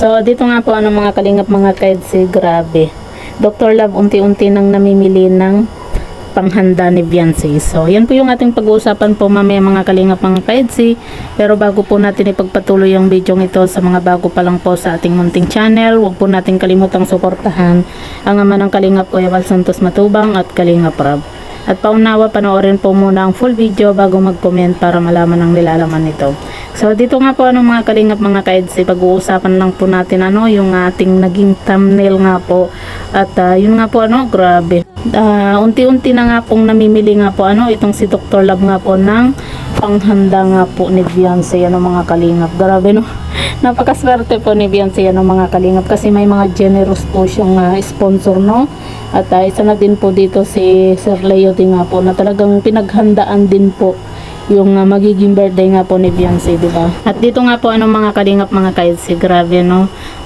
So, dito nga po mga kalingap mga kaedsi, grabe. Dr. Love unti-unti nang namimili ng panghanda ni Beyonce. So, yan po yung ating pag-uusapan po mamaya mga kalingap mga kaedsi. Pero bago po natin ipagpatuloy yung video ito sa mga bago pa lang po sa ating munting channel, huwag po natin kalimutang suportahan ang ama ng Kalingap Kuya Val Santos Matubang at Kalingap Rob. At paunawa, panoorin po muna ang full video bago mag-comment para malaman ang nilalaman nito. So, dito nga po mga kalingap mga kaedsi, pag-uusapan lang po natin yung ating naging thumbnail nga po. At yun nga po grabe. Unti-unti na nga pong namimili nga po itong si Dr. Love nga po ng panghanda nga po ni Beyonce mga kalingap. Grabe napakaswerte po ni Beyonce mga kalingap kasi may mga generous po siyang sponsor At isa na din po dito si Sir Leo din nga po na talagang pinaghandaan din po yung magiging birthday nga po ni Beyonce, di ba? At dito nga po mga kalingap mga kaedsi, grabe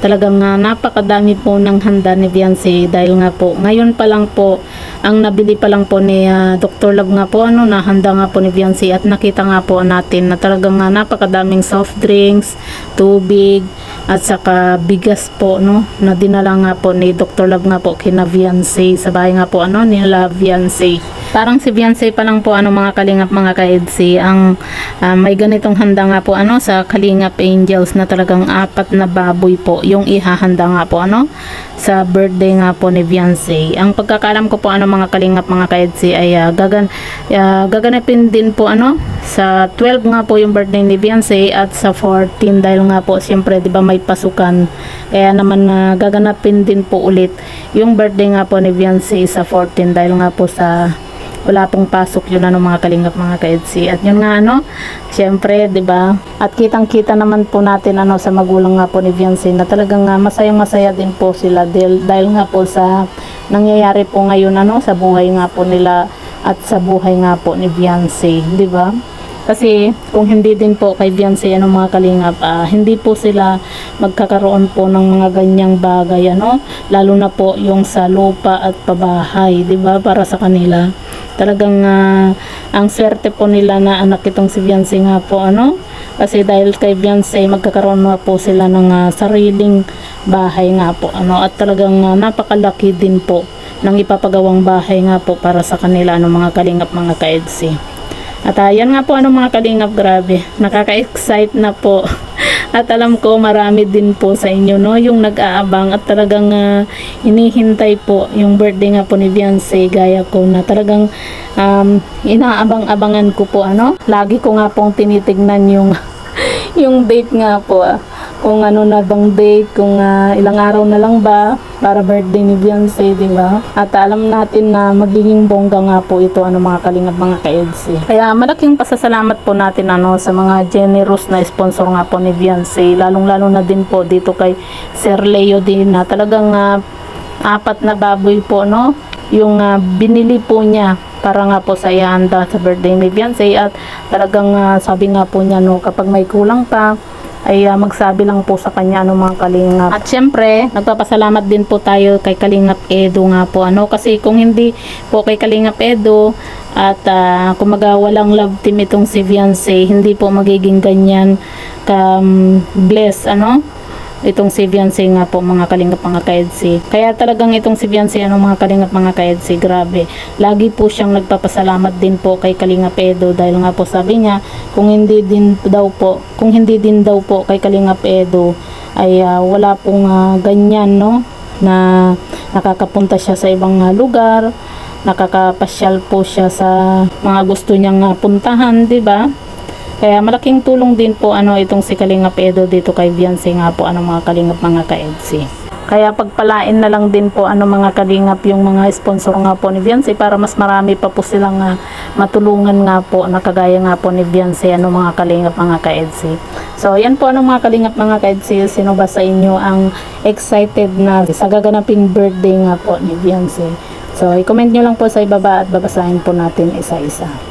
talagang napakadami po ng handa ni Beyonce dahil nga po ngayon pa lang po ang nabili pa lang po ni Dr. Love nga po na handa nga po ni Beyonce at nakita nga po natin na talagang napakadaming soft drinks, tubig at saka bigas po na dinala nga po ni Dr. Love nga po kina Beyonce sa bahay nga po nila Beyonce. Parang si Beyonce pa lang po mga kalingap mga kaedsi ang may ganitong handa nga po sa Kalingap Angels na talagang 4 na baboy po yung ihahanda nga po sa birthday nga po ni Beyonce. Ang pagkakalam ko po mga kalingap mga kaedsi ay gaganapin din po sa 12 nga po yung birthday ni Beyonce at sa 14 dahil nga po siyempre di ba may pasukan kaya naman gaganapin din po ulit yung birthday nga po ni Beyonce sa 14 dahil nga po sa wala pong pasok yun mga kalingap mga kaedsi. At yun nga syempre, 'di ba? At kitang-kita naman po natin sa magulang nga po ni Beyonce na talagang masayang-masaya din po sila dahil nga po sa nangyayari po ngayon sa buhay nga po nila at sa buhay nga po ni Beyonce, 'di ba? Kasi kung hindi din po kay Beyonce mga kalingap, hindi po sila magkakaroon po ng mga ganyang bagay lalo na po yung sa lupa at pabahay, 'di ba? Para sa kanila. Talagang ang swerte po nila na anak itong si Beyonce nga po kasi dahil kay Beyonce magkakaroon na po sila ng sariling bahay nga po at talagang napakalaki din po ng ipapagawang bahay nga po para sa kanila mga kalingap mga kaedsi. At yan nga po mga kalingap, grabe nakaka-excite na po. At alam ko marami din po sa inyo yung nag-aabang at talagang inihintay po yung birthday nga po ni Beyonce gaya ko na talagang inaabang-abangan ko po lagi ko nga pong tinitignan yung date nga po kung na bang date, kung ilang araw na lang ba para birthday ni Beyonce, di ba? At alam natin na magiging bongga nga po ito mga kalingap mga kaedsi. Kaya malaking pasasalamat po natin sa mga generous na sponsor nga po ni Beyonce, lalong-lalo na din po dito kay Sir Leo din na talagang 4 na baboy po yung binili po niya para nga po sa ihanda sa birthday ni Beyonce at talagang sabi nga po niya kapag may kulang pa ay magsabi lang po sa kanya mga kalingap. At syempre, nagpapasalamat din po tayo kay Kalingap Edo nga po kasi kung hindi po kay Kalingap Edo at kumaga walang love team itong si Beyonce, hindi po magiging ganyan ka bless itong si Beyonce nga po mga kalingap mga kaedsi. Kaya talagang itong si Beyonce mga kalingap mga kaedsi, grabe. Lagi po siyang nagpapasalamat din po kay Kalingap Edo dahil nga po sabi niya kung hindi din daw po kay Kalingap Edo ay wala pong ganyan na nakakapunta siya sa ibang lugar, nakakapasyal po siya sa mga gusto niyang puntahan, di ba? Kaya malaking tulong din po itong si Kalingap Edo dito kay Beyonce nga po mga kalingap mga kaedsi. Kaya pagpalain na lang din po mga kalingap yung mga sponsor nga po ni Beyonce para mas marami pa po silang matulungan nga po na kagaya nga po ni Beyonce mga kalingap mga kaedsi. So yan po mga kalingap mga kaedsi, sino ba sa inyo ang excited na sa gaganaping birthday nga po ni Beyonce? So i-comment nyo lang po sa ibaba at babasahin po natin isa-isa.